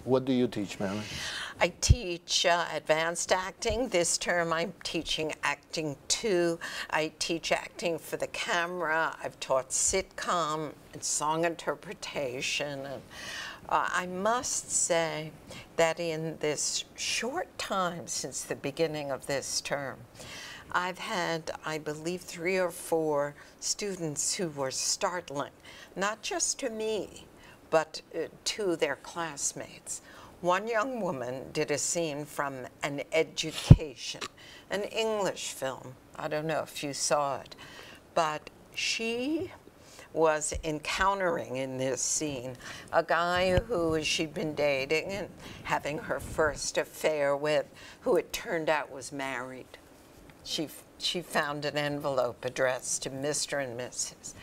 What do you teach, Marilyn? I teach advanced acting. This term I'm teaching acting 2. I teach acting for the camera. I've taught sitcom and song interpretation. And I must say that in this short time since the beginning of this term, I've had, I believe, 3 or 4 students who were startling, not just to me, but to their classmates. One young woman did a scene from An Education, an English film. I don't know if you saw it, but she was encountering in this scene a guy who she'd been dating and having her first affair with, who it turned out was married. She found an envelope addressed to Mr. and Mrs.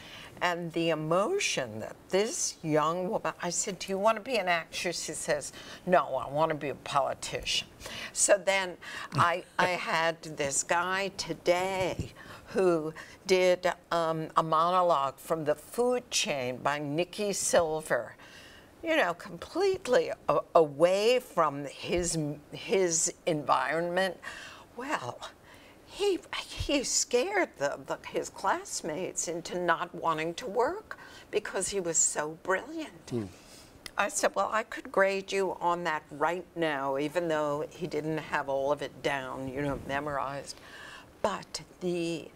And the emotion that this young woman, I said, do you want to be an actress? She says, no, I want to be a politician. So then I had this guy today who did a monologue from The Food Chain by Nikki Silver, you know, completely away from his environment. Well, he scared his classmates into not wanting to work because he was so brilliant. I said, well, I could grade you on that right now, even though he didn't have all of it down, you know, memorized. But the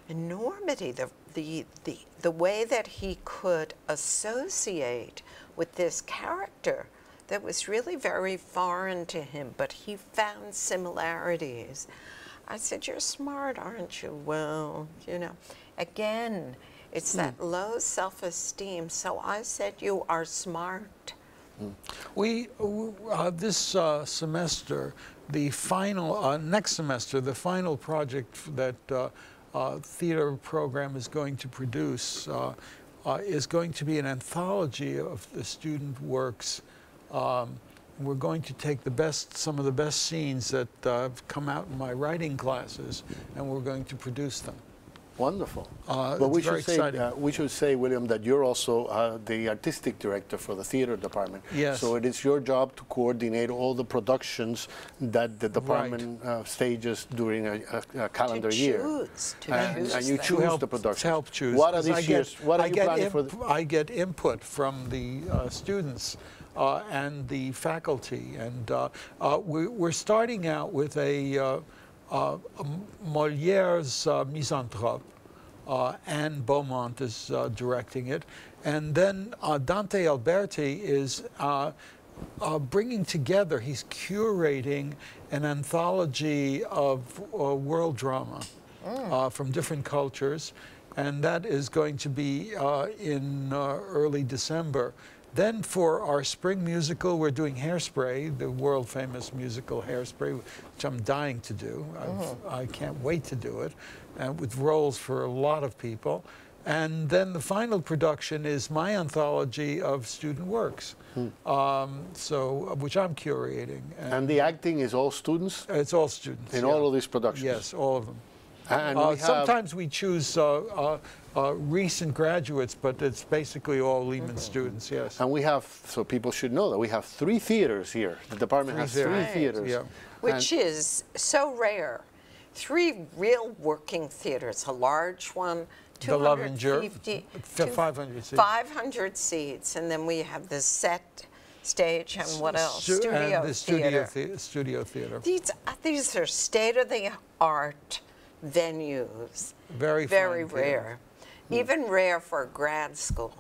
enormity, the way that he could associate with this character that was really very foreign to him, but he found similarities. I said, you're smart, aren't you? Well, you know, again, it's that low self-esteem. So I said, you are smart. This semester, the final, next semester, the final project that theater program is going to produce is going to be an anthology of the student works. We're going to take some of the best scenes that have come out in my writing classes, and we're going to produce them. Wonderful. But we should say, William, that you're also the artistic director for the theater department. Yes. So it is your job to coordinate all the productions that the department stages during a calendar year. And you choose the productions. To help choose. What are these years? What are you planning for? I get input from the students and the faculty, and we're starting out with a Molière's Misanthrope. Anne Beaumont is directing it, and then Dante Alberti is bringing together, he's curating an anthology of world drama from different cultures, and that is going to be in early December. Then for our spring musical, we're doing Hairspray, the world-famous musical Hairspray, which I'm dying to do. I can't wait to do it, with roles for a lot of people. And then the final production is my anthology of student works, which I'm curating. And the acting is all students? It's all students. In all of these productions? Yes, all of them. And sometimes we choose recent graduates, but it's basically all Lehman students, yes. And we have, so people should know that we have 3 theaters here. The department has 3 theaters. Yeah. Which is so rare. 3 real working theaters, a large one, 250, 500 seats. 500 seats, and then we have the set stage and what else? Studio theater. Studio theater. These are state-of-the-art venues. Very rare. Even rare for a grad school,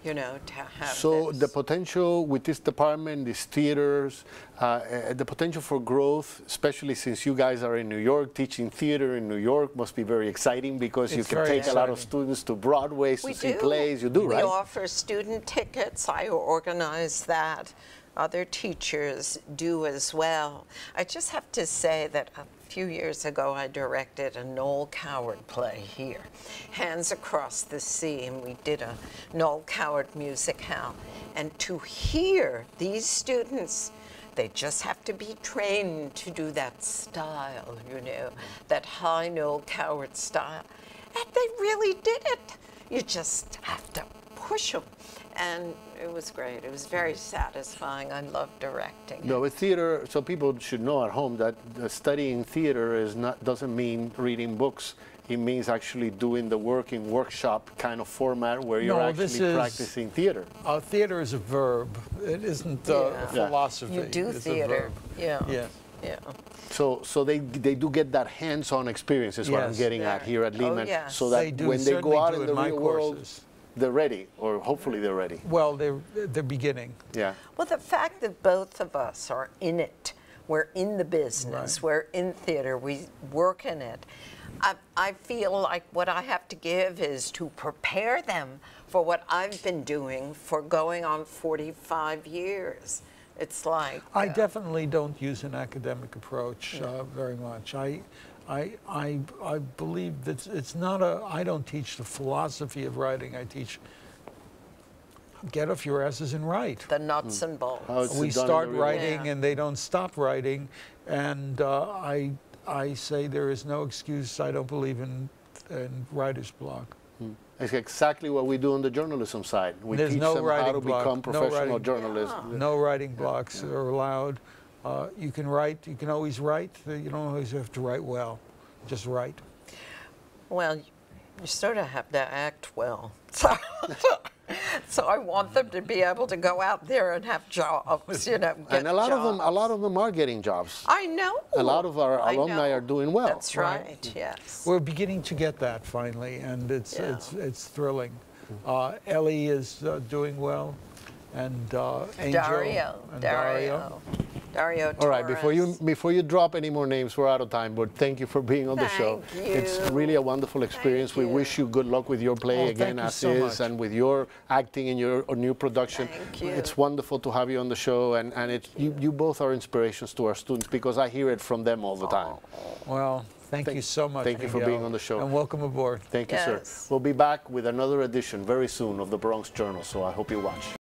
you know, to have So this. the potential with this department, these theaters, the potential for growth, especially since you guys are in New York, teaching theater in New York must be very exciting because you can take a lot of students to Broadway to see plays. You do, right? We offer student tickets. I organize that. Other teachers do as well. I just have to say that a few years ago I directed a Noel Coward play here, Hands Across the Sea, and we did a Noel Coward musicale. And to hear these students, they just have to be trained to do that style, you know, that high Noel Coward style. And they really did it. You just have to push them. And it was great. It was very satisfying. I loved directing. No, with theater, so people should know at home that studying theater doesn't mean reading books. It means actually doing the work in workshop kind of format where you're actually practicing theater. Theater is a verb. It isn't a philosophy. You do it's theater. Yeah. So they do get that hands-on experience is what I'm getting at here at Lehman. So that when they go out in the real world, they're ready, or hopefully they're ready. Well, they're beginning. Yeah. Well, the fact that both of us are in it, we're in the business, we're in theater, we work in it. I feel like what I have to give is to prepare them for what I've been doing for going on 45 years. It's like... I definitely don't use an academic approach very much. I believe that it's not I don't teach the philosophy of writing. I teach get off your asses and write. The nuts and bolts. We start writing and they don't stop writing. And I say there is no excuse. I don't believe in writer's block. It's exactly what we do on the journalism side. We There's teach them how to become professional journalists. No writing blocks are allowed. You can write. You can always write. You don't always have to write well. Just write. Well, you sort of have to act well. So I want them to be able to go out there and have jobs, you know. And a lot of them are getting jobs. I know. A lot of our alumni are doing well. That's right. Yes. We're beginning to get that finally, and it's thrilling. Ellie is doing well, and Angel Dario All right, Torres. before you drop any more names, we're out of time, but thank you for being on the show. Thank you. It's really a wonderful experience. We wish you good luck with your play again as is, and with your acting in your new production. Thank you. It's wonderful to have you on the show, and you both are inspirations to our students because I hear it from them all the time. Well, thank you so much. Thank you for being on the show. And welcome aboard. Thank you, sir. We'll be back with another edition very soon of the Bronx Journal, so I hope you watch.